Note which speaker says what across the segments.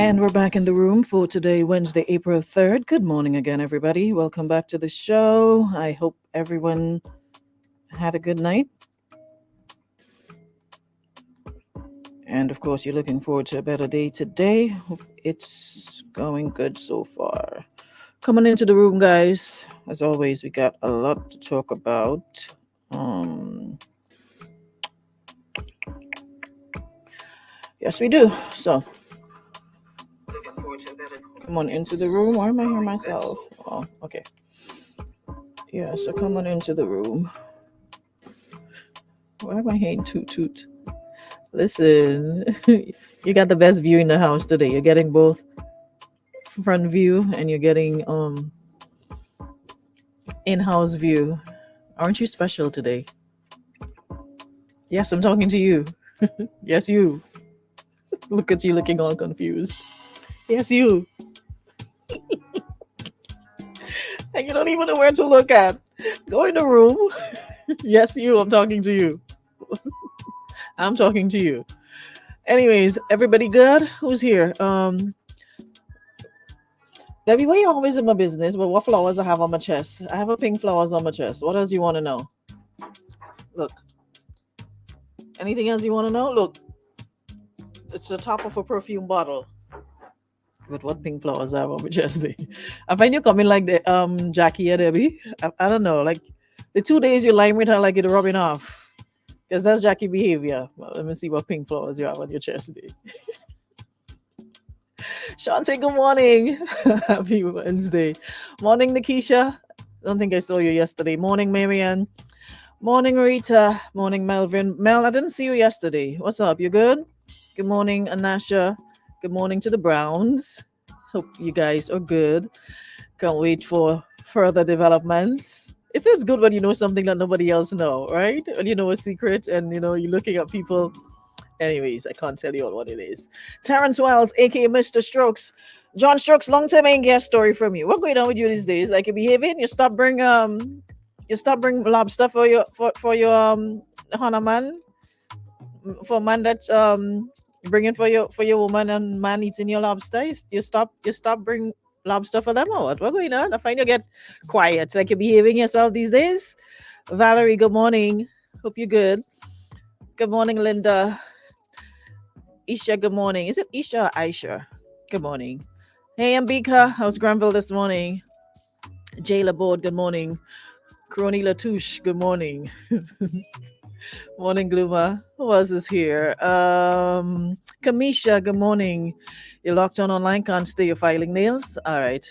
Speaker 1: And we're back in the room for today, Wednesday, April 3rd. Good morning again, everybody. Welcome back to the show. I hope everyone had a good night. And of course, you're looking forward to a better day today. Hope it's going good so far. Coming into the room, guys. As always, we got a lot to talk about. Yes, we do. So, come on into the room. Why am I here myself? Oh, okay. Yeah, so come on into the room. Why am I hearing toot toot? Listen, you got the best view in the house today. You're getting both front view and you're getting in-house view. Aren't you special today? Yes, I'm talking to you. Yes, you. Look at you looking all confused. Yes, you. And you don't even know where to look at. Go in the room. Yes, you. I'm talking to you. I'm talking to you. Anyways, everybody good? Who's here? Debbie, why you always in my business? But what flowers I have on my chest? I have a pink flowers on my chest. What else you want to know? Look. Anything else you want to know? Look. It's the top of a perfume bottle. But what pink flowers I have on my chest? I find you coming like the Jackie or Debbie. I don't know. Like the 2 days you lying with her like it rubbing off. Because that's Jackie behavior. Well, let me see what pink flowers you have on your chest. Shante, good morning. Happy Wednesday. Morning, Nikisha. Don't think I saw you yesterday. Morning, Marianne. Morning, Rita. Morning, Melvin. Mel, I didn't see you yesterday. What's up? You good? Good morning, Anasha. Good morning to the Browns. Hope you guys are good. Can't wait for further developments. It feels good when you know something that nobody else know, right? When you know a secret and you're looking at people. Anyways, I can't tell you all what it is. Terrence Wells, aka Mr. Strokes. John Strokes, long time I ain't get a story from you. What's going on with you these days? Like you behaving? You stop bring lobster for your Hana man? For man that bringing for your woman and man eating your lobster? You stop bring lobster for them or what? What's going on? I find you get quiet. Like you're behaving yourself these days. Valerie, good morning. Hope you're good. Good morning, Linda. Isha, good morning. Is it Isha or Aisha? Good morning. Hey, Ambika. How's Granville this morning? Jayla Board, good morning. Crony Latouche, good morning. Morning, Gluma. Who else is here? Kamisha, good morning. You're locked on online, can't stay. You're filing nails? All right.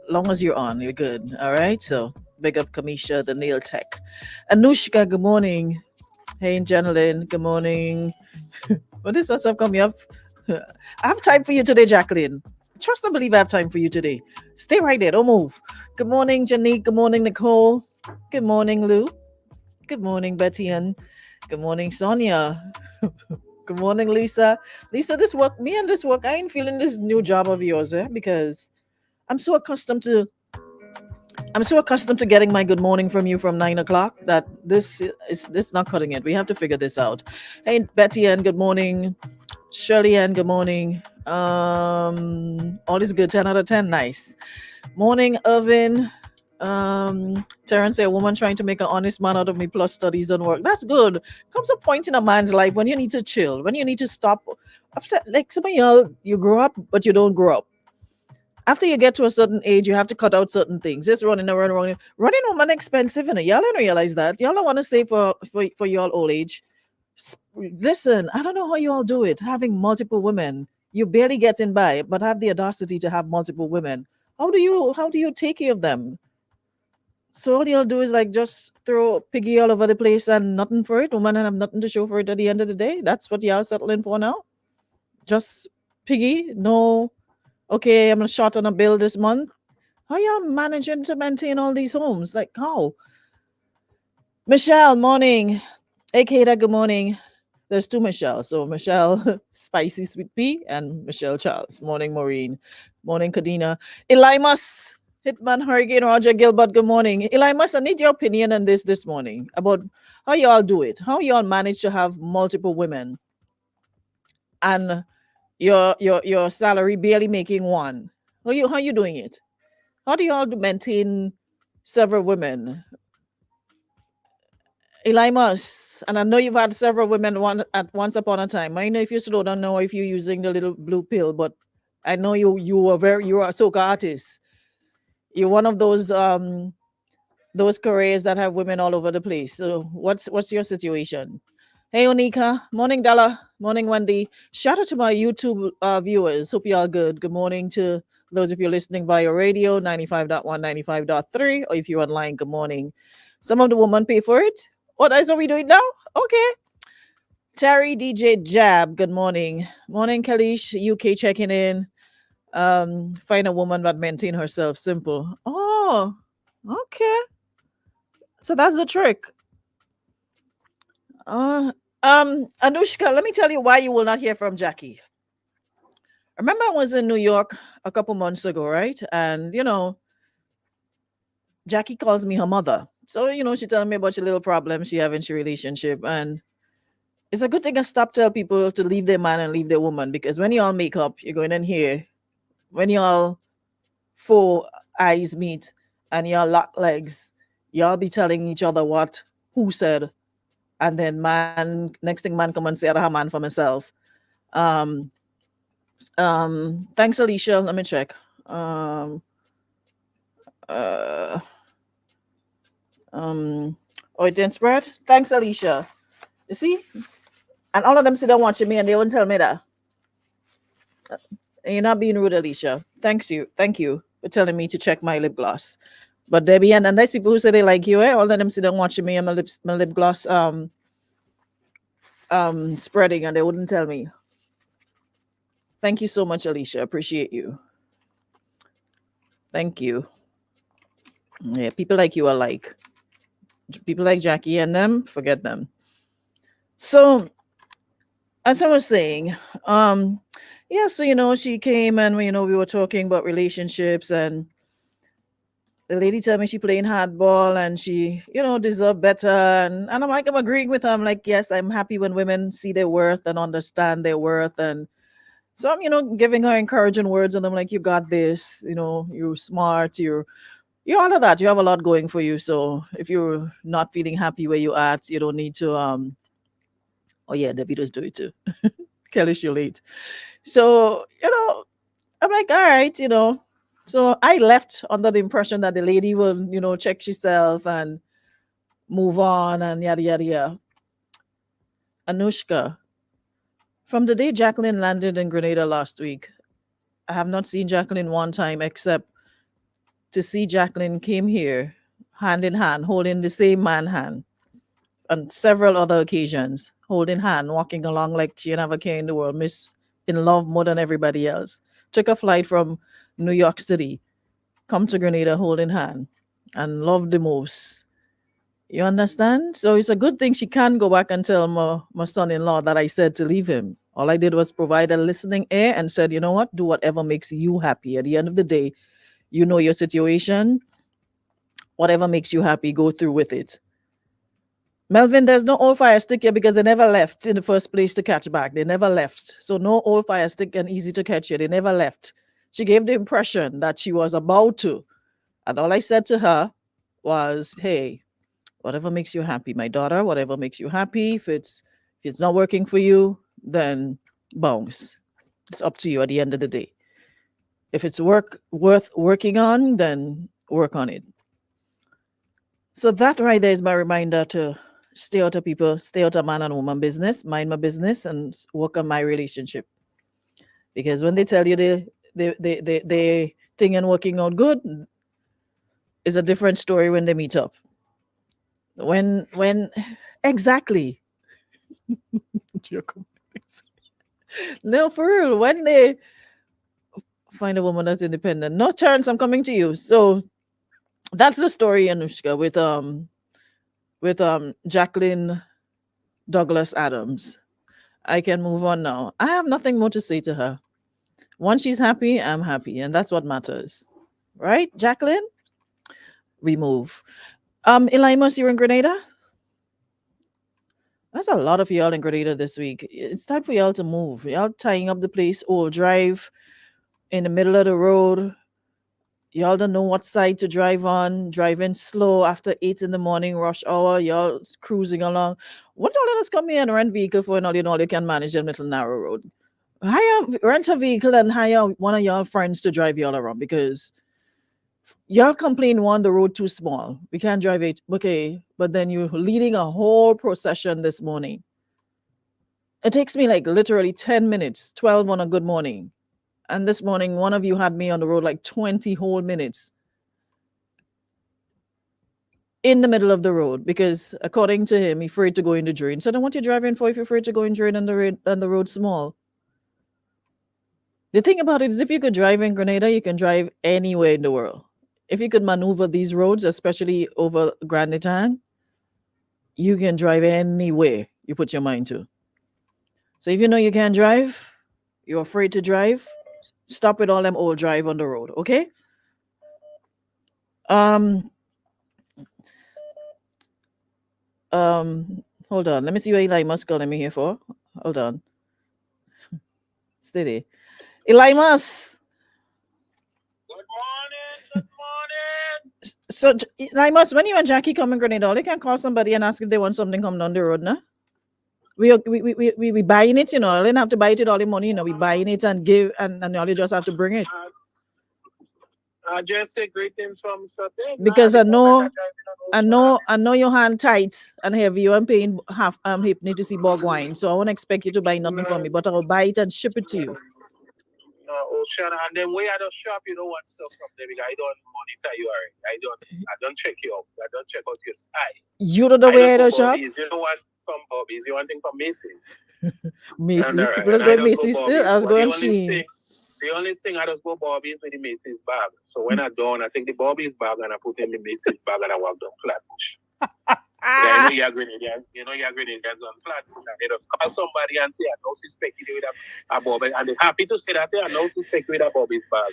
Speaker 1: Long as you're on, you're good. All right. So big up Kamisha, the nail tech. Anushka, good morning. Hey, Janeline, good morning. What is what's up coming up? I have time for you today, Jacqueline. Trust and believe I have time for you today. Stay right there. Don't move. Good morning, Janique. Good morning, Nicole. Good morning, Lou. Good morning, Betty. And good morning, Sonia. Good morning, Lisa. Lisa, this work, I ain't feeling this new job of yours, because I'm so accustomed to getting my good morning from you from 9 o'clock that this is not cutting it. We have to figure this out. Hey, Betty Ann, good morning. Shirley Ann, good morning. All is good. 10 out of 10. Nice. Morning, Irvin. Terrence, a woman trying to make an honest man out of me plus studies and work. That's good. Comes a point in a man's life when you need to chill, when you need to stop. After, like some of y'all, you grow up, but you don't grow up. After you get to a certain age, you have to cut out certain things. Just running around. Running woman expensive, and y'all don't realize that. Y'all don't want to save for y'all old age. Listen, I don't know how you all do it. Having multiple women, you barely getting by, but have the audacity to have multiple women. How do you take care of them? So all y'all do is like just throw piggy all over the place and nothing for it. Women have nothing to show for it at the end of the day. That's what y'all settling for now. Just piggy, no. Okay, I'm short on a bill this month. How y'all managing to maintain all these homes? Like how? Michelle, morning. Hey, Kata, good morning. There's two Michelle. So Michelle Spicy Sweet Pea and Michelle Charles. Morning, Maureen. Morning, Kadina. Elimas, Hitman Hurricane Roger Gilbert, good morning. Elimas, I need your opinion on this morning about how y'all do it. How y'all manage to have multiple women and your salary barely making one. How you doing it? How do you all maintain several women? Elimas, and I know you've had several women once upon a time. I know if you still don't know if you're using the little blue pill, but I know you are a soca artist. You're one of those careers that have women all over the place. So what's your situation? Hey Onika, morning Della, morning Wendy. Shout out to my YouTube viewers. Hope you all good. Good morning to those of you listening via radio 95.1, 95.3, or if you're online, good morning. Some of the women pay for it. What else are we doing now? Okay. Terry DJ Jab, good morning. Morning Kalish, UK checking in. Find a woman that maintain herself. Simple. Oh, okay. So that's the trick. Uh, Anushka, let me tell you why you will not hear from Jackie. Remember, I was in New York a couple months ago, right? And Jackie calls me her mother. So she telling me about your little problem she have in she relationship, and it's a good thing I stop tell people to leave their man and leave their woman, because when y'all make up, you're going in here. When y'all four eyes meet and y'all lock legs, y'all be telling each other what who said, and then next thing man come and say I have man for myself. Um, thanks Alicia. Let me check. Um, uh, oh, it didn't spread. Thanks Alicia. You see, and all of them sit down watching me and they won't tell me that. And you're not being rude, Alicia. Thank you for telling me to check my lip gloss. But Debbie and there's people who say they like you, eh? All of them sit down watching me and my lip gloss spreading, and they wouldn't tell me. Thank you so much, Alicia. Appreciate you. Thank you. Yeah, people like you are like people like Jackie and them, forget them. So as I was saying, yeah, so she came and we were talking about relationships, and the lady told me she playing hardball and she, deserve better. And I'm like, I'm agreeing with her. I'm like, yes, I'm happy when women see their worth and understand their worth. And so I'm, giving her encouraging words, and I'm like, you got this, you're smart, you're all of that. You have a lot going for you. So if you're not feeling happy where you're at, you don't need to oh yeah, Davido's do it too. Kelly, she late. So, I'm like, all right, So I left under the impression that the lady will, check herself and move on and yada yada yada. Anushka, from the day Jacqueline landed in Grenada last week, I have not seen Jacqueline one time except to see Jacqueline came here hand in hand, holding the same man hand, on several other occasions, holding hand, walking along like she never care in the world, miss in love more than everybody else. Took a flight from New York City, come to Grenada holding hand, and love the most. You understand? So it's a good thing she can go back and tell my son-in-law that I said to leave him. All I did was provide a listening ear and said, you know what? Do whatever makes you happy. At the end of the day, you know your situation. Whatever makes you happy, go through with it. Melvin, there's no old fire stick here because they never left in the first place to catch back. They never left. So no old fire stick and easy to catch here. They never left. She gave the impression that she was about to. And all I said to her was, hey, whatever makes you happy, my daughter, whatever makes you happy. If it's not working for you, then bounce. It's up to you at the end of the day. If it's worth working on, then work on it. So that right there is my reminder to stay out of people, stay out of man and woman business, mind my business, and work on my relationship. Because when they tell you they thing and working out good, is a different story when they meet up. When exactly. No, for real. When they find a woman that's independent. No, Terrence, I'm coming to you. So that's the story, Anushka, with Jacqueline Douglas Adams. I can move on now. I have nothing more to say to her. Once she's happy, I'm happy, and that's what matters. Right, Jacqueline? We move. Elimas, you're in Grenada? That's a lot of y'all in Grenada this week. It's time for y'all to move. Y'all tying up the place, all drive in the middle of the road. Y'all don't know what side to drive on, driving slow after 8 in the morning, rush hour, y'all cruising along. What y'all let us come here and rent vehicle for and all you can manage them little narrow road? Rent a vehicle and hire one of y'all friends to drive y'all around because y'all complain one the road too small. We can't drive it. Okay, but then you're leading a whole procession this morning. It takes me like literally 10 minutes, 12 on a good morning. And this morning, one of you had me on the road like 20 whole minutes in the middle of the road because, according to him, he's afraid to go in the drain. So, then what you driving for if you're afraid to go in drain and the road small? The thing about it is, if you could drive in Grenada, you can drive anywhere in the world. If you could maneuver these roads, especially over Grand Town, you can drive anywhere you put your mind to. So, if you know you can't drive, you're afraid to drive, stop with all them old drive on the road, okay? Um, Hold on. Let me see what Eli Musk calling me here for. Hold on. Steady. Eli Musk.
Speaker 2: Good morning. Good morning.
Speaker 1: So, Eli Musk, when you and Jackie come in Grenada, they can call somebody and ask if they want something come down the road, no? We buying it, you know. They don't have to buy it with all the money, you know. We buying it and give, and all you just have to bring it.
Speaker 2: I just say greetings from Sutton.
Speaker 1: Because I know your hand tight and heavy. You am paying half halfpenny to see bog wine, so I won't expect you to buy nothing for me, but I'll buy it and ship it to you.
Speaker 2: Ocean, and then we at the shop, you don't want stuff from them. I don't monitor you already. I don't check you out. I don't check out your style.
Speaker 1: You don't know where at the shop?
Speaker 2: You don't want from Bobby's, you want thing from Macy's.
Speaker 1: Macy's. Let's go Macy's still. I was going Shein.
Speaker 2: The only thing I just go Bobby's with the Macy's bag. So when I done, I take the Bobby's bag and I put in the Macy's bag and I walk down Flatbush. I know you're Grenadians. You know you're Grenadians on Flatbush. And they just call somebody and say, I know suspect you with a Bobby. And they're happy to say that I know suspect with a Bobby's bag.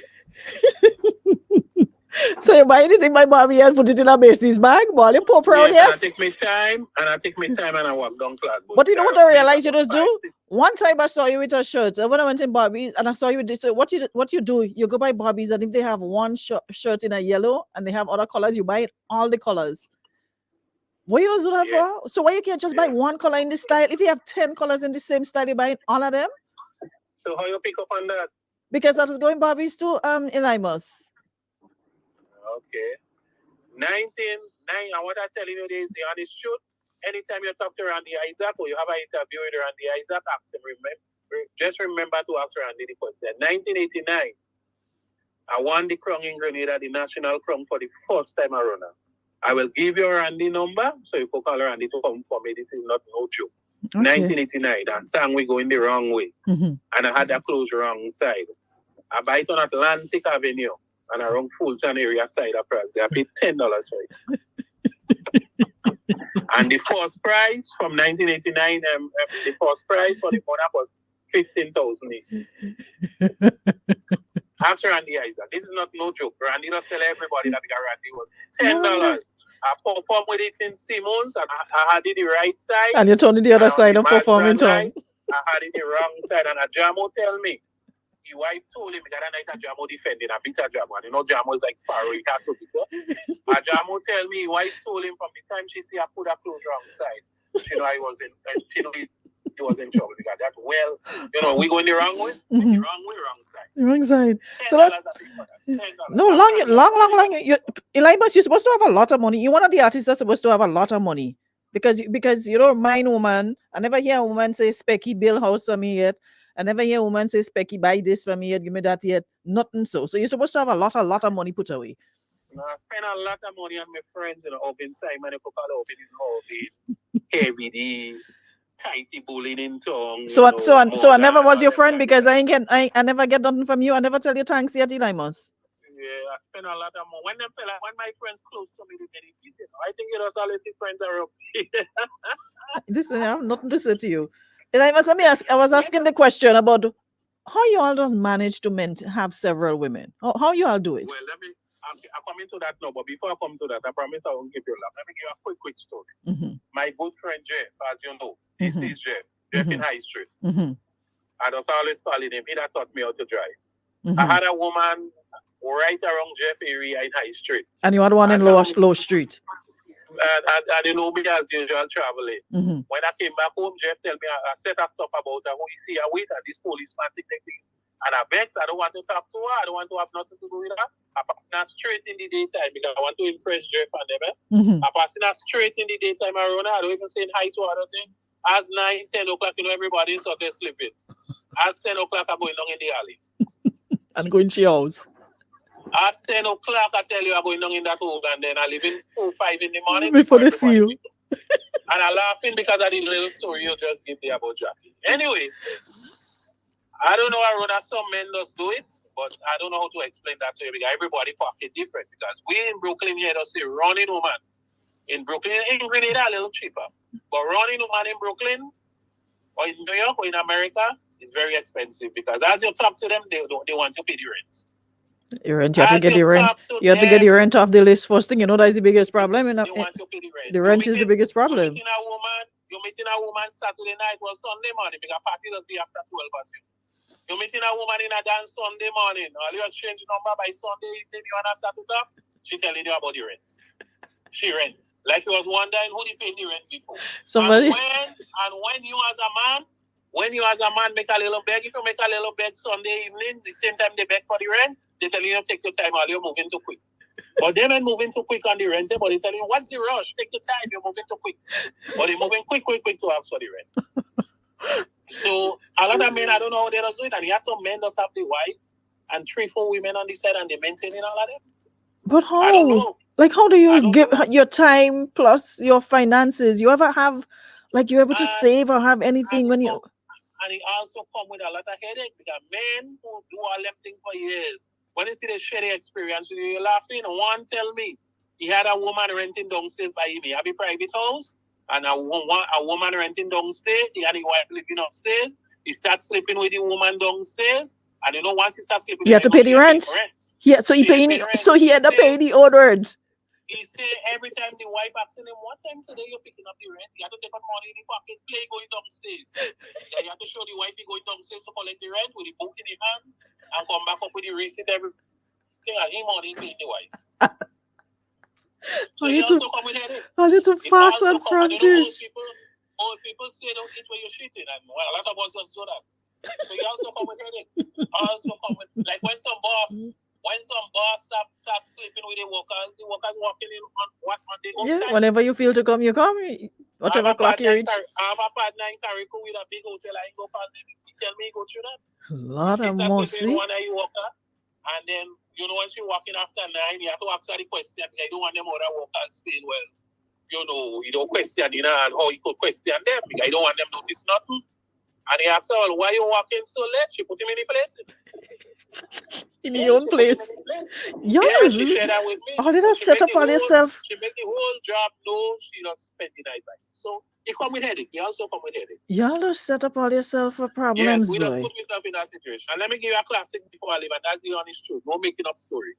Speaker 1: So you buy anything by Bobby and put it in a Macy's bag? Well, you poor proud, yes.
Speaker 2: I take my time and I walk down Flatbush.
Speaker 1: But you know what I realized you just do? One time I saw you with a shirt, and when I went in Bobby's and I saw you with this, so what you do, you go by Bobby's, and if they have one shirt in a yellow and they have other colors, you buy all the colors. What you do that for? So why you can't just buy one color in this style? If you have 10 colors in the same style, you buy all of them?
Speaker 2: So how you pick up on that?
Speaker 1: Because I was going Bobby's to Elimus.
Speaker 2: Okay. 19, and what I tell you is the honest truth. Anytime you talk to Randy Isaac or you have an interview with Randy Isaac, ask him, just remember to ask Randy the question. 1989, I won the crown in Grenada, the national crown for the first time around. I will give you Randy number, so you can call Randy to come for me. This is not no joke. Okay. 1989, that song we going the wrong way. And I had that close wrong side. I buy it on Atlantic Avenue. And around Fulton area side of price. I paid $10 for it. And the first prize from 1989, the first prize for the monarch was 15,000. After Randy Isaac. This is not no joke. Randy does tell everybody that Randy was $10. I performed with it in Simmons and I had it the right side.
Speaker 1: And you turned the other side and performing too.
Speaker 2: I had it the wrong side and a Jamo tell me. His wife told him that night a Jamo defending a bitter Jamo. And you know Jamo is like Sparrow, he can't do it. A Jamo tell me his wife told him from the time she see I put her clothes wrong side. She know he was in trouble because that we going the wrong way. The wrong way, wrong side.
Speaker 1: The wrong side. So that, no, long. Elimus, you're supposed to have a lot of money. You're one of the artists that's supposed to have a lot of money. Because you don't mind woman. I never hear a woman say Specky build house for me yet. I never hear a woman say, Specky, buy this for me yet, give me that yet. Nothing so. So you're supposed to have a lot of money put away.
Speaker 2: No, I spend a lot of money on my friends, open Simon, if you call open heavy, the tighty bullying in tongue.
Speaker 1: So I never was your friend because I never get nothing from you. I never tell you thanks yet, Elimus.
Speaker 2: Yeah, I spend a lot of money. When my friends close to me, they benefit. I think you just always see friends around.
Speaker 1: Listen, I have nothing to say to you. I was asking the question about how you all just manage to have several women. How you all do it?
Speaker 2: Well, I'm coming to that now, but before I come to that, I promise I won't give you a lot. Let me give you a quick story. My good friend Jeff, as you know, this is Jeff in High Street. I don't always call him. He that taught me how to drive. I had a woman right around Jeff area in High Street.
Speaker 1: And you had one in Low Street.
Speaker 2: I didn't know me as usual traveling. When I came back home, Jeff tell me I said a stuff about her. Who you see her with, and this policeman take me. And I vex, I don't want to talk to her. I don't want to have nothing to do with her. I pass her straight in the daytime because I want to impress Jeff and them. I pass her straight in the daytime around her. I don't even say hi to her. I don't think. As 9, 10 o'clock, everybody is out there sleeping. As 10 o'clock, I'm going down in the alley.
Speaker 1: And going to your house.
Speaker 2: As 10 o'clock, I tell you, I'm going down in that hole, and then I leave in 4, 5 in the morning.
Speaker 1: Before they see you.
Speaker 2: And I'm laughing because of the little story you just gave me about Jackie. Anyway, I don't know how some men just do it, but I don't know how to explain that to you because everybody fucking different. Because we in Brooklyn here don't say running woman. In Brooklyn, in Grenada, a little cheaper. But running woman in Brooklyn or in New York or in America is very expensive because as you talk to them, they want to pay the rent.
Speaker 1: Your rent, you have to get your rent. You have to get your rent off the list first thing. You know that is the biggest problem.
Speaker 2: They want to pay the rent.
Speaker 1: The rent is the biggest problem.
Speaker 2: You're meeting a woman Saturday night or Sunday morning because party does be after 12 as you. You're meeting a woman in a dance Sunday morning. All you change number by Sunday evening, you want to start to talk. She telling you about the rent. She rent. Like you was wondering who they paid the rent before.
Speaker 1: Somebody.
Speaker 2: And when you as a man make a little beg, if you make a little beg Sunday evening, the same time they beg for the rent, they tell you take your time while you're moving too quick. But they ain't moving too quick on the rent, but they tell you, what's the rush? Take your time, you're moving too quick. But they're moving quick to ask for the rent. So a lot of men, I don't know how they do it, and you have some men that have the wife and 3, 4 women on the side and they maintaining all of them.
Speaker 1: But how?
Speaker 2: I don't know.
Speaker 1: Like, how do you give your time plus your finances? You ever have, like, you able to save or have anything when you...
Speaker 2: And it also come with a lot of headache because men who do all them things for years, when you see the shitty experience, you're laughing. One tell me, he had a woman renting downstairs by him. He have a private house, and a woman renting downstairs. He had a wife living upstairs. He starts sleeping with the woman downstairs, and once he starts sleeping,
Speaker 1: he had to pay the rent. Yeah, so he had to pay the old rent.
Speaker 2: He say every time the wife asks him, what time today you're picking up the rent? He had to take out money in the pocket, play going downstairs. Then he had to show the wife he going downstairs to collect the rent with the book in his hand and come back up with the receipt, everything, and him money paying the wife. So he also come with headache.
Speaker 1: A little fast and frontish.
Speaker 2: Old people say don't eat when you're shitting, and well, a lot of us just do that. So he also come with headache. Also come with, like when some boss start sleeping with the workers walking in on the own time.
Speaker 1: Whenever you feel to come, you come. Whatever clock you reach.
Speaker 2: I have a partner in Carrico with a big hotel. I go past him. He tell me go through that.
Speaker 1: Lot of mercy.
Speaker 2: One you worker, and then when she walking after 9, you have to ask her the question. I don't want them other workers feeling well. You don't question and how you could question them. I don't want them notice nothing. And he asked her, well, why you walking so late? She put him in the place.
Speaker 1: In your own place.
Speaker 2: Yes. She shared that with me.
Speaker 1: Oh, did I set up on yourself?
Speaker 2: She make the whole job know she not spend the night by. So he come with headache. He also come with headache.
Speaker 1: Y'all just set up all yourself for problems,
Speaker 2: yes, we just put yourself in that situation. And let me give you a classic before I leave, and that's the honest truth. No making up story.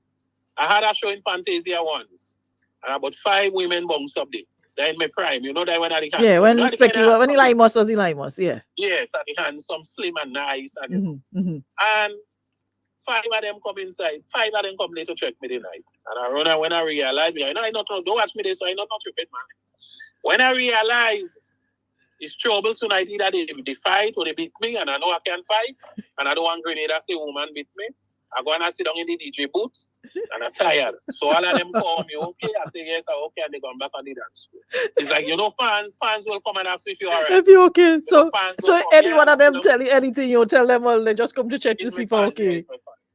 Speaker 2: I had a show in Fantasia once, and about 5 women bounced up there. They're in my prime. You know that when I the handsome.
Speaker 1: Yeah, when the Limos was the Limos, yeah.
Speaker 2: Yes, and the handsome, slim and nice. And, and 5 of them come inside. 5 of them come later to check me the night. And I run out when I realize, don't watch me this, so I not repeat, man. When I realize it's trouble tonight, either they fight or they beat me, and I know I can't fight, and I don't want Grenada say woman beat me. I go and I sit down in the DJ booth, and I'm tired. So all of them call me, okay? I say, yes, I'm okay, and they come back on the dance floor. It's like, fans will come and ask if you're all right.
Speaker 1: If you're okay. So any one of them tell you anything, you tell them, well, they just come to check to see if you're okay.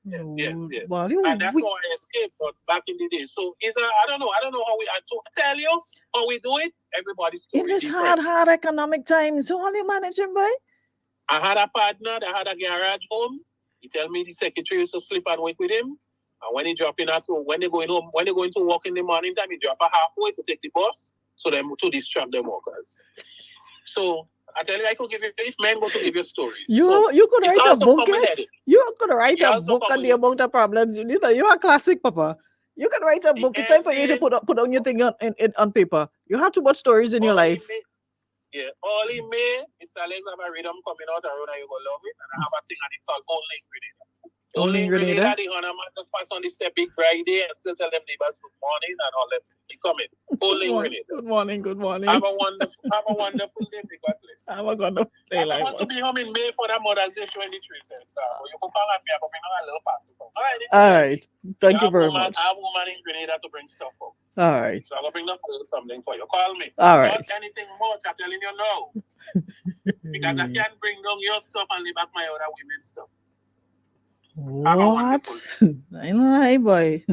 Speaker 2: Yes. Well, and that's how I escaped, but back in the day. So I don't know how I tell you how we do it. Everybody's story
Speaker 1: in this hard economic times, how are you managing, boy?
Speaker 2: I had a partner that had a garage home. He tell me the secretary used to sleep and wake with him. And when he dropping out when they're going home, when they're going to work in the morning time, he drop a halfway to take the bus so them to distract them workers. So I tell you, I could give you, if men go to give you stories.
Speaker 1: You could write a book, yes? You could write a book on the amount of problems you need. You're a classic, Papa. You can write a
Speaker 2: The
Speaker 1: book. It's time for you to
Speaker 2: ending,
Speaker 1: put on your thing on paper. You have too much stories in your
Speaker 2: all he
Speaker 1: life.
Speaker 2: made, yeah, all he made is Alex have a rhythm coming out around and you go love it. And I have a thing and it's called Only Grenada.
Speaker 1: Only
Speaker 2: Only
Speaker 1: in
Speaker 2: Grenada,
Speaker 1: Grenada.
Speaker 2: the honor man just pass on the step big Friday and still tell them neighbors good morning and all them. He coming. Only
Speaker 1: Good morning.
Speaker 2: Grenada.
Speaker 1: Good morning. Good morning.
Speaker 2: Have a wonderful day. May God bless.
Speaker 1: I'm gonna play
Speaker 2: I'm
Speaker 1: like
Speaker 2: supposed to be home in May for that Mother's Day 23 cents. You can call me. I'm a little possible. All right.
Speaker 1: All right. Thank you very much.
Speaker 2: I have woman in Grenada to bring stuff up.
Speaker 1: All right.
Speaker 2: So I'm gonna bring up something for you. Call me.
Speaker 1: All right.
Speaker 2: Not anything much. I'm telling you no. Because I can't bring down your stuff and leave back my other women's stuff.
Speaker 1: What? I lie, boy.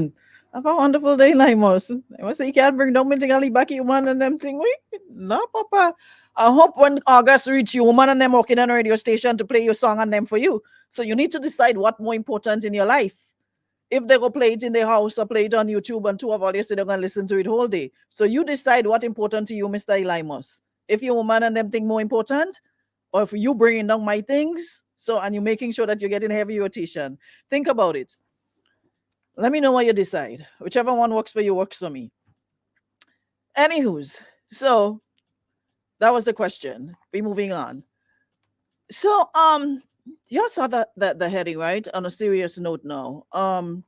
Speaker 1: Have a wonderful day, Limos. I must say you can't bring down anything and leave back your woman and them thing. No, Papa. I hope when August reach you, woman and them working on a radio station to play your song and them for you. So you need to decide what more important in your life. If they go play it in their house or play it on YouTube and two of all you say they're gonna listen to it whole day. So you decide what important to you, Mr. Elimos. If your woman and them think more important, or if you bringing down my things, so and you're making sure that you're getting heavy rotation. Think about it. Let me know what you decide. Whichever one works for you works for me. Anywho's, so that was the question. Be moving on. So you saw the heading, right? On a serious note now. I'm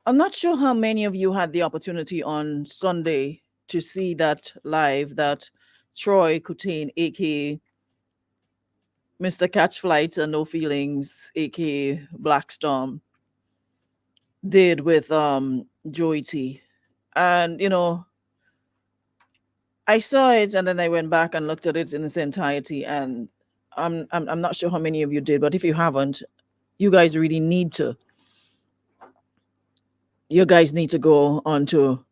Speaker 1: not sure how many of you had the opportunity on Sunday to see that live that Troy Coutain, aka Mr. Catch Flights and No Feelings, aka Black Storm, did with Joey T. And I saw it and then I went back and looked at it in its entirety. And I'm not sure how many of you did, but if you haven't, you guys really need to. You guys need to go on to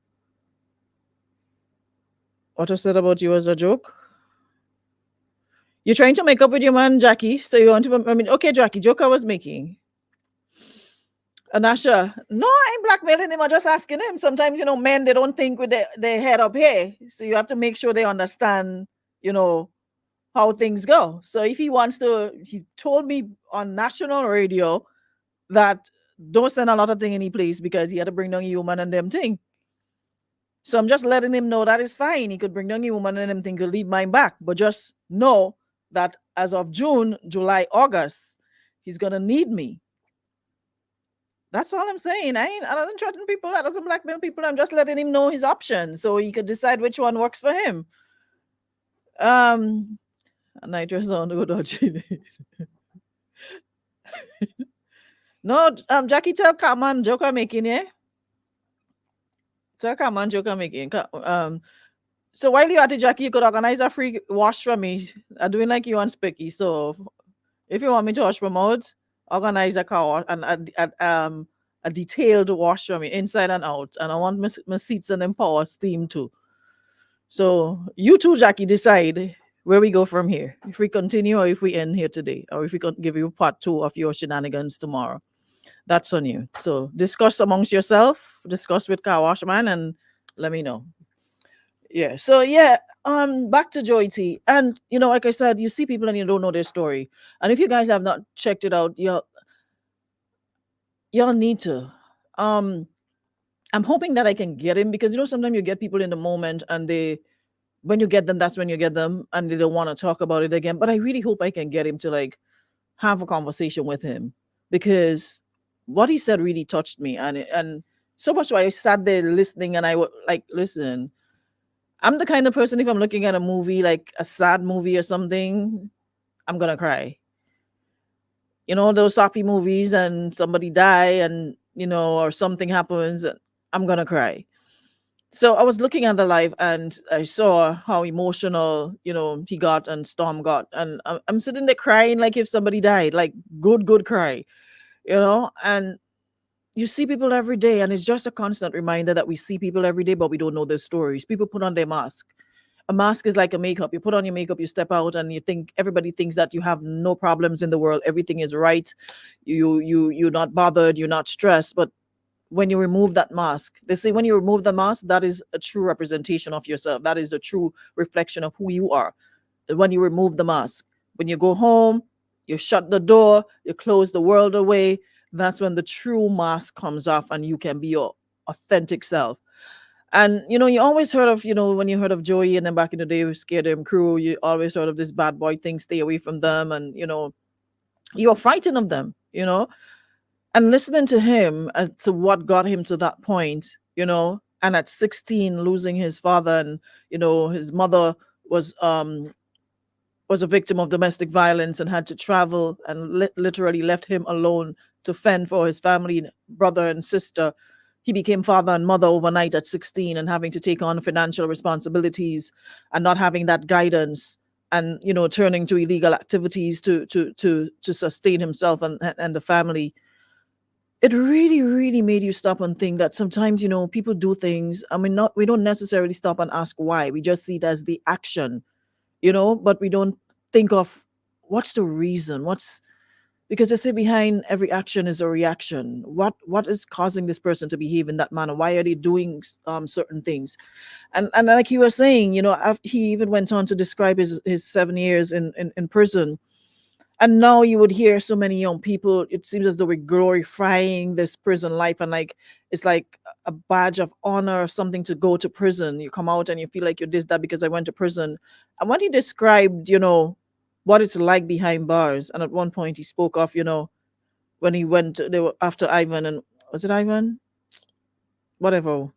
Speaker 1: what I said about you as a joke. You're trying to make up with your man, Jackie. So you want to, okay, Jackie, joke I was making. Anasha, no, I ain't blackmailing him. I'm just asking him. Sometimes, men, they don't think with their head up here. So you have to make sure they understand, how things go. So if he wants to, he told me on national radio that don't send a lot of thing any place because he had to bring down human and them thing. So I'm just letting him know that is fine. He could bring down human and them thing, could leave mine back. But just know that as of June, July, August, he's gonna need me. That's all I'm saying. I don't threaten people. I doesn't blackmail people. I'm just letting him know his options so he could decide which one works for him. Nitrous on the good. No, Jackie, tell Carman joke I'm making, yeah? Tell Carman joke I'm making. So while you're at it, Jackie, you could organize a free wash for me. I'm doing like you and Specky. So if you want me to wash my mouth, organize a car wash and a detailed wash for me inside and out. And I want my seats and empower steam too. So you too, Jackie, decide where we go from here. If we continue or if we end here today, or if we can give you part 2 of your shenanigans tomorrow. That's on you. So discuss amongst yourself, discuss with Car Wash Man, and let me know. Yeah. So yeah, back to Joy T. And like I said, you see people and you don't know their story. And if you guys have not checked it out, y'all need to. I'm hoping that I can get him because sometimes you get people in the moment and when you get them, that's when you get them and they don't want to talk about it again. But I really hope I can get him to have a conversation with him because what he said really touched me. And so much so I sat there listening and I was like, listen, I'm the kind of person, if I'm looking at a movie, like a sad movie or something, I'm going to cry. Those soppy movies and somebody die and, or something happens, I'm going to cry. So I was looking at the live and I saw how emotional, he got and Storm got. And I'm sitting there crying like if somebody died, like good cry, and you see people every day. And it's just a constant reminder that we see people every day, but we don't know their stories. People put on their mask. A mask is like a makeup. You put on your makeup, you step out and everybody thinks that you have no problems in the world. Everything is right. You're not bothered. You're not stressed. But when you remove that mask, they say when you remove the mask, that is a true representation of yourself. That is the true reflection of who you are. When you remove the mask, when you go home, you shut the door, you close the world away. That's when the true mask comes off and you can be authentic self. And you always heard of, when you heard of Joey, and then back in the day with Scare Them Crew, you always heard of this bad boy thing, stay away from them, and you're frightened of them, and listening to him as to what got him to that point, and at 16 losing his father, and his mother was was a victim of domestic violence and had to travel, and literally left him alone to fend for his family, brother and sister. He became father and mother overnight at 16, and having to take on financial responsibilities and not having that guidance, and turning to illegal activities to sustain himself and the family. It really, really made you stop and think that sometimes, people do things. I mean, not we don't necessarily stop and ask why. We just see it as the action, but we don't think of what's the reason. Because they say behind every action is a reaction. What is causing this person to behave in that manner? Why are they doing certain things? And like you were saying, he even went on to describe his 7 years in prison. And now you would hear so many young people, it seems as though we're glorifying this prison life, and like it's like a badge of honor or something to go to prison. You come out and you feel like you're this, that, because I went to prison. And when he described, what it's like behind bars, and at one point he spoke of, when he went, they were after Ivan, and was it Ivan? Whatever.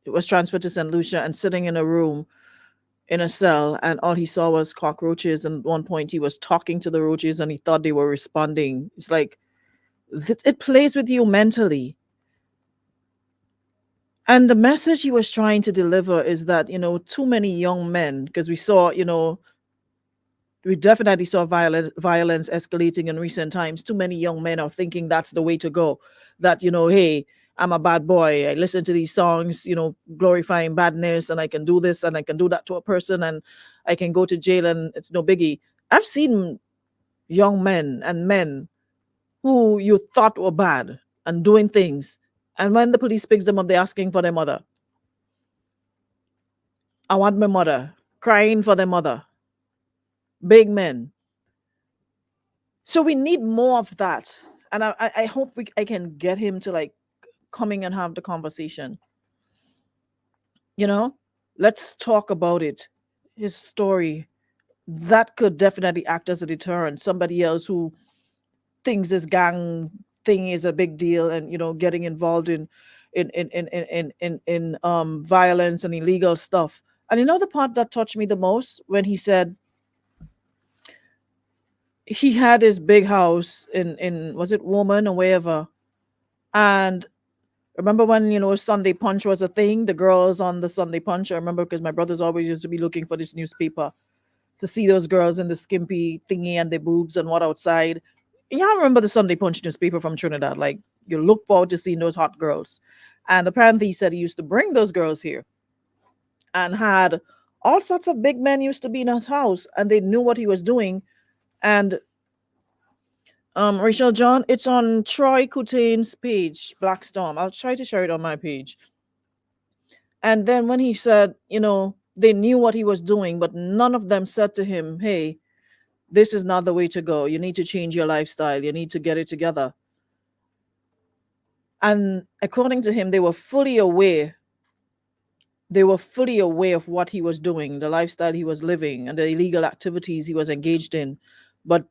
Speaker 1: It was transferred to St. Lucia, and sitting in a room in a cell, and all he saw was cockroaches, and at one point he was talking to the roaches and he thought they were responding. It's like it plays with you mentally. And the message he was trying to deliver is that, too many young men, because we saw, we definitely saw violence escalating in recent times. Too many young men are thinking that's the way to go. That, hey, I'm a bad boy. I listen to these songs, glorifying badness, and I can do this and I can do that to a person, and I can go to jail and it's no biggie. I've seen young men and men who you thought were bad and doing things. And when the police picks them up, they're asking for their mother. I want my mother, crying for their mother. Big men. So we need more of that. And I hope I can get him to like coming and have the conversation. Let's talk about it. His story. That could definitely act as a deterrent. Somebody else who thinks this gang thing is a big deal, and getting involved in violence and illegal stuff. And the part that touched me the most, when he said he had his big house in was it Woman or wherever, and remember when Sunday Punch was a thing, the girls on the Sunday Punch. I remember because my brothers always used to be looking for this newspaper to see those girls in the skimpy thingy and their boobs and what outside. Yeah, I remember the Sunday Punch newspaper from Trinidad. Like, you look forward to seeing those hot girls. And apparently he said he used to bring those girls here, and had all sorts of big men used to be in his house, and they knew what he was doing. And Rachel John, it's on Troy Coutain's page, Black Storm. I'll try to share it on my page. And then when he said, they knew what he was doing, but none of them said to him, hey, this is not the way to go. You need to change your lifestyle. You need to get it together. And according to him, they were fully aware. They were fully aware of what he was doing, the lifestyle he was living, and the illegal activities he was engaged in. But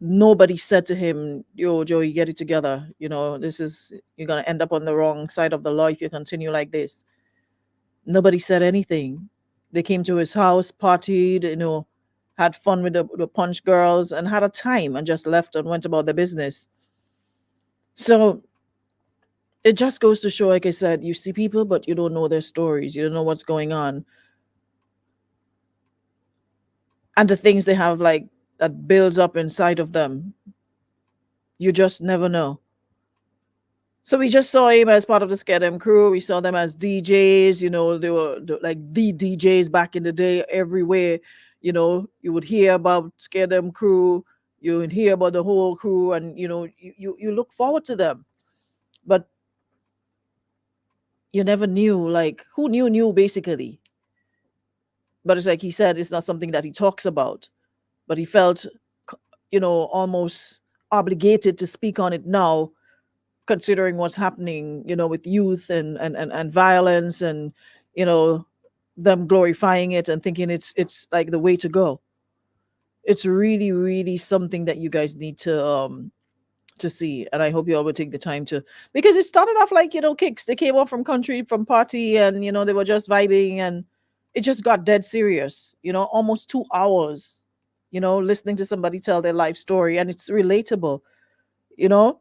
Speaker 1: nobody said to him, yo, Joey, get it together. You're going to end up on the wrong side of the law if you continue like this. Nobody said anything. They came to his house, partied, had fun with the Punch girls, and had a time, and just left and went about their business. So it just goes to show, like I said, you see people, but you don't know their stories. You don't know what's going on. And the things they have, like, that builds up inside of them. You just never know. So we just saw him as part of the Scare Them Crew. We saw them as DJs. They were like the DJs back in the day everywhere. You would hear about Scare Them Crew. You would hear about the whole crew, and you look forward to them. But you never knew, like, who knew basically. But it's like he said, it's not something that he talks about. But he felt, almost obligated to speak on it now, considering what's happening, with youth and violence, and you know them glorifying it and thinking it's like the way to go. It's really, really something that you guys need to see, and I hope you all will take the time to, because it started off like, kicks. They came off from party, and they were just vibing, and it just got dead serious. Almost 2 hours, listening to somebody tell their life story, and it's relatable. You know,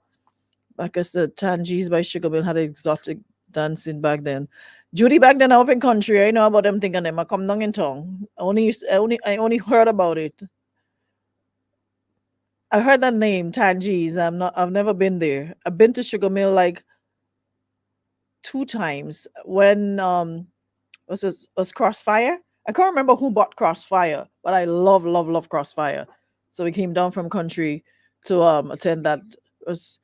Speaker 1: like I said, Tangies by Sugar Mill had exotic dancing back then. Judy back then up in country. I know about them thinking them. I come down in town. I only heard about it. I heard that name, Tangies. I've never been there. I've been to Sugar Mill like 2 times when was Crossfire. I can't remember who bought Crossfire, but I love Crossfire. So we came down from country to attend that. It was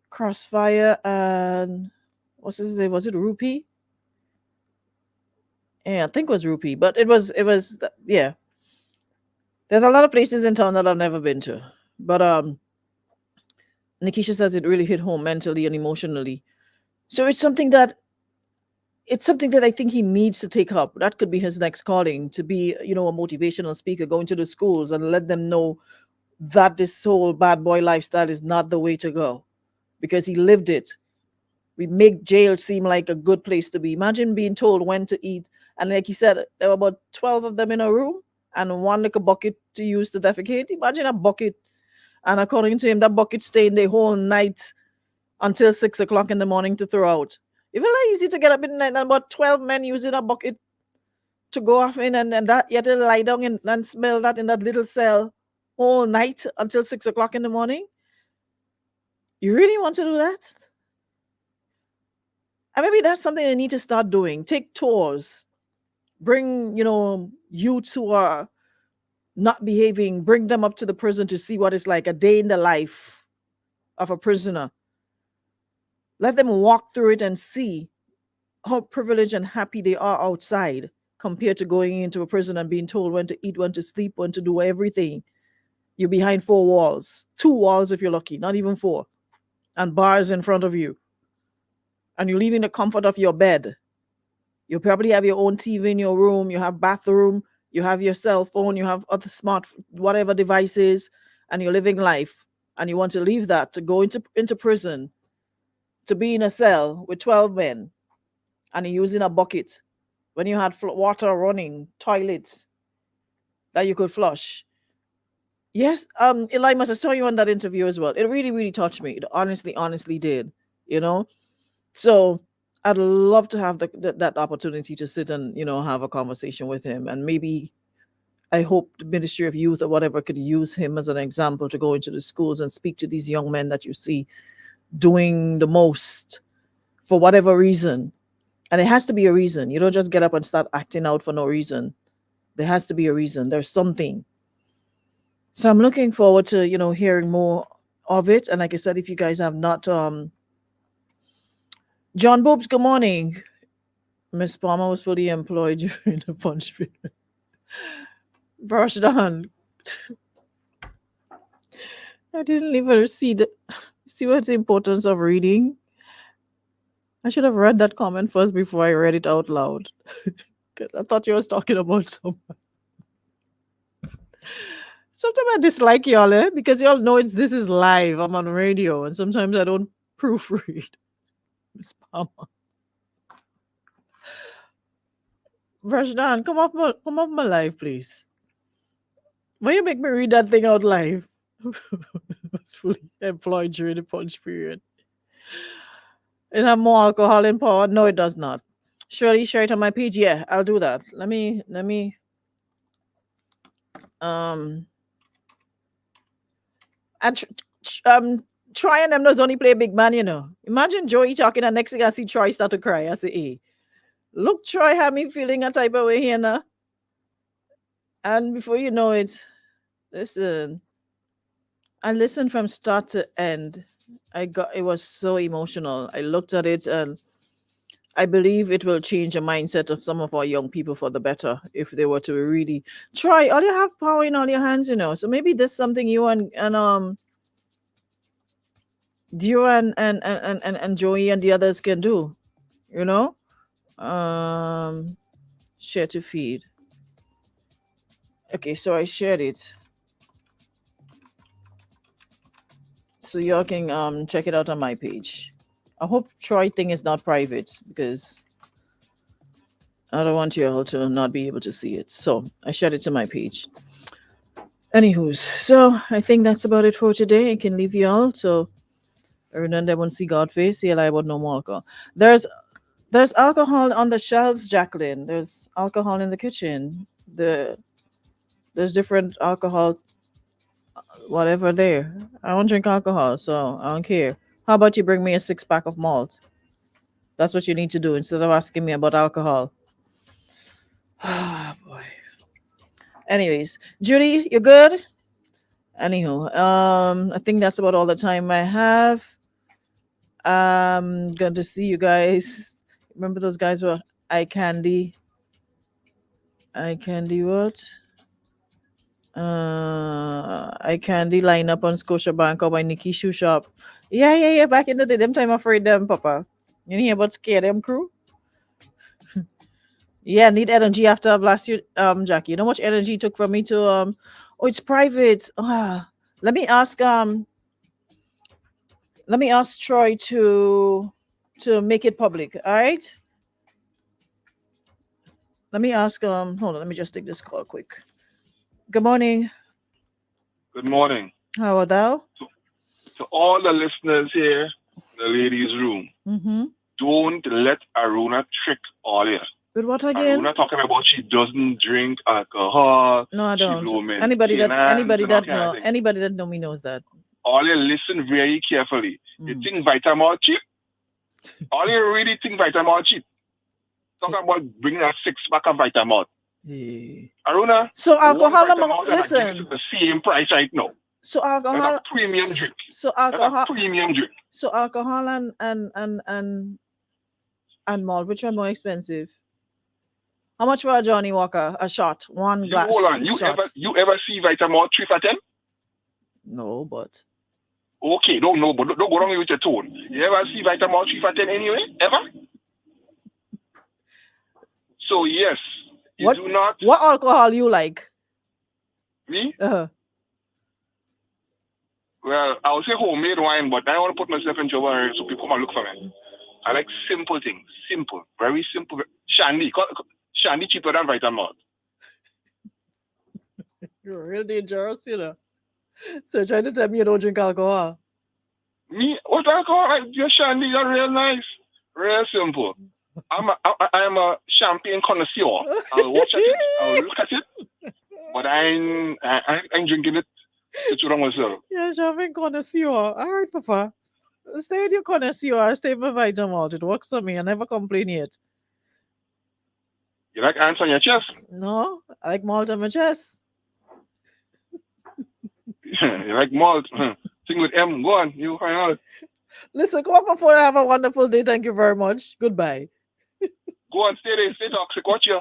Speaker 1: Crossfire, and what's his name? Was it Rupee? Yeah, I think it was Rupee, but it was yeah. There's a lot of places in town that I've never been to, but Nikisha says it really hit home mentally and emotionally. So it's something that I think he needs to take up. That could be his next calling, to be, a motivational speaker, going to the schools and let them know that this whole bad boy lifestyle is not the way to go, because he lived it. We make jail seem like a good place to be. Imagine being told when to eat. And like you said, there were about 12 of them in a room and one like a bucket to use to defecate. Imagine a bucket. And according to him, that bucket stayed the whole night until 6 o'clock in the morning to throw out. It's very easy to get up in the night and about 12 men using a bucket to go off in, and that you have to lie down and smell that in that little cell all night until 6 o'clock in the morning. You really want to do that? And maybe that's something they need to start doing. Take tours. Bring, youths who are not behaving, bring them up to the prison to see what it's like, a day in the life of a prisoner. Let them walk through it and see how privileged and happy they are outside compared to going into a prison and being told when to eat, when to sleep, when to do everything. You're behind 4 walls, 2 walls if you're lucky, not even 4, and bars in front of you. And you're leaving the comfort of your bed. You probably have your own TV in your room, you have bathroom, you have your cell phone, you have other smart whatever devices, and you're living life. And you want to leave that to go into prison, to be in a cell with 12 men, and you're using a bucket when you had water running, toilets that you could flush. Yes, Elimas, I saw you on that interview as well. It really, really touched me. It honestly did. So I'd love to have that opportunity to sit and have a conversation with him, and maybe I hope the Ministry of Youth or whatever could use him as an example to go into the schools and speak to these young men that you see doing the most for whatever reason. And there has to be a reason. You don't just get up and start acting out for no reason. There has to be a reason. There's something. So I'm looking forward to hearing more of it. And like I said, if you guys have not John Boobs, good morning. Miss Palmer was fully employed during the punch period. Brush down. I didn't even see what's the importance of reading. I should have read that comment first before I read it out loud. I thought you was talking about someone. Sometimes I dislike y'all, because y'all know this is live. I'm on radio, and sometimes I don't proofread. Miss Palmer. Rashdan, come off my live, please. Why you make me read that thing out live? I was fully employed during the punch period. It have more alcohol in power? No, it does not. Surely share it on my page. Yeah, I'll do that. Let me and Troy and them does only play big man, Imagine Joey talking, and next thing I see Troy start to cry. I say, hey, look, Troy had me feeling a type of way here now. And before you know it, listen, I listened from start to end. It was so emotional. I looked at it, and I believe it will change the mindset of some of our young people for the better if they were to really try. All you have power in all your hands, So maybe that's something you and you and Joey and the others can do, you know. Share to feed. Okay, so I shared it, so y'all can check it out on my page. I hope Troy thing is not private because I don't want you all to not be able to see it. So I shared it to my page. Anywho's, so I think that's about it for today. I can leave you all. So remember, won't see God face. See, I would no more alcohol. There's alcohol on the shelves, Jacqueline. There's alcohol in the kitchen. There's different alcohol, whatever there. I don't drink alcohol, so I don't care. How about you bring me a 6 pack of malt? That's what you need to do instead of asking me about alcohol. Ah, boy. Anyways, Judy, you good? Anywho, I think that's about all the time I have. Good to see you guys. Remember those guys were eye candy? Eye candy what? Eye candy line up on Scotiabank or by Nikki Shoe Shop. Yeah. Back in the day, them time afraid them, Papa. You hear about scare them crew? Yeah, need energy after last year, Jackie. You know how much energy it took for me to oh, it's private. Let me ask Troy to make it public. All right. Let me ask hold on, let me just take this call quick. Good morning.
Speaker 3: Good morning
Speaker 1: How are thou?
Speaker 3: to all the listeners here in the ladies' room.
Speaker 1: Mm-hmm.
Speaker 3: Don't let Aruna trick all you.
Speaker 1: With what again?
Speaker 3: Aruna talking about she doesn't drink alcohol.
Speaker 1: No, I
Speaker 3: She
Speaker 1: don't.
Speaker 3: blow
Speaker 1: Anybody that
Speaker 3: maintenance and all kind of things.
Speaker 1: anybody that know me knows that.
Speaker 3: All you listen very carefully. You think Vitamol cheap? All you really think Vitamol cheap? Talking about bringing a 6 pack of Vitamol.
Speaker 1: Yeah.
Speaker 3: Aruna.
Speaker 1: So alcohol,
Speaker 3: listen. The same price right now.
Speaker 1: So alcohol,
Speaker 3: that's a premium drink.
Speaker 1: So alcohol,
Speaker 3: that's a premium drink.
Speaker 1: So alcohol and malt, which are more expensive? How much for a Johnny Walker? A shot, one glass.
Speaker 3: Hold on, you ever see Vitamol 3 for 10?
Speaker 1: No, but
Speaker 3: okay, don't know, but don't go wrong with your tone. You ever see Vitamol 3 for 10 anyway? Ever? So yes, you do not.
Speaker 1: What alcohol you like?
Speaker 3: Me? Well, I would say homemade wine, but I don't want to put myself in trouble so people come and look for me. I like simple things. Simple. Very simple. Shandy. Shandy cheaper than Vitamol.
Speaker 1: You're real dangerous, you know. So you're trying to tell me you don't drink alcohol?
Speaker 3: Me? What alcohol? Your Shandy are real nice. Real simple. I'm a champagne connoisseur. I'll watch at it. I'll look at it. But I ain't drinking it. It's wrong myself.
Speaker 1: Yeah, champagne connoisseur. All right, Papa. Stay with your connoisseur. Stay with Vitamol. It works for me. I never complain yet.
Speaker 3: You like ants on your chest?
Speaker 1: No, I like malt on my chest.
Speaker 3: You like malt? Sing with M. Go on. You find out.
Speaker 1: Listen, come up before I have a wonderful day. Thank you very much. Goodbye.
Speaker 3: Go on, stay there. Stay toxic. Watch you.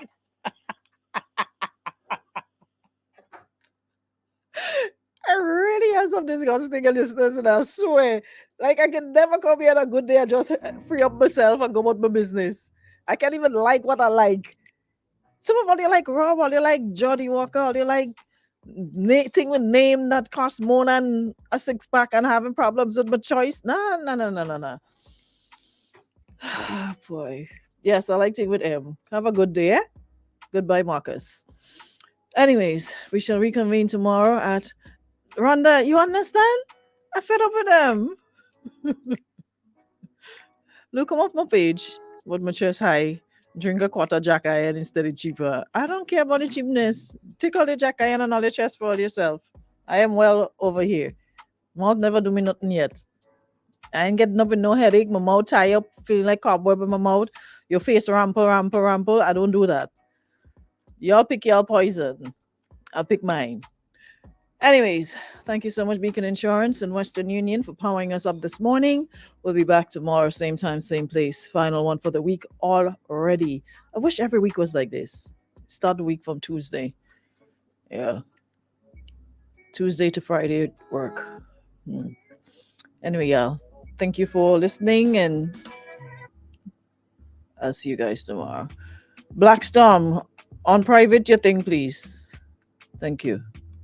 Speaker 1: I really have some disgusting listeners, and I swear, like I can never come here on a good day and just free up myself and go about my business. I can't even like what I like. Some of you like Rob, or you like Johnny Walker, or you like thing with name that costs more than a 6-pack and having problems with my choice. No. Boy. Yes, I like thing with M. Have a good day. Eh? Goodbye, Marcus. Anyways, we shall reconvene tomorrow at Rhonda. You understand? I fed up with them. Look, come off my page. What my chest high. Drink a quarter Jack Iron instead of cheaper. I don't care about the cheapness. Take all the Jack Iron and all the chest for yourself. I am well over here. Mouth never do me nothing yet. I ain't getting up with no headache. My mouth tie up, feeling like cobweb in my mouth. Your face rample. I don't do that. Y'all pick y'all poison. I'll pick mine. Anyways, thank you so much, Beacon Insurance and Western Union, for powering us up this morning. We'll be back tomorrow, same time, same place. Final one for the week already. I wish every week was like this. Start the week from Tuesday. Yeah. Tuesday to Friday at work. Anyway, y'all, Thank you for listening, and I'll see you guys tomorrow. Black Storm, on private your thing, please. Thank you.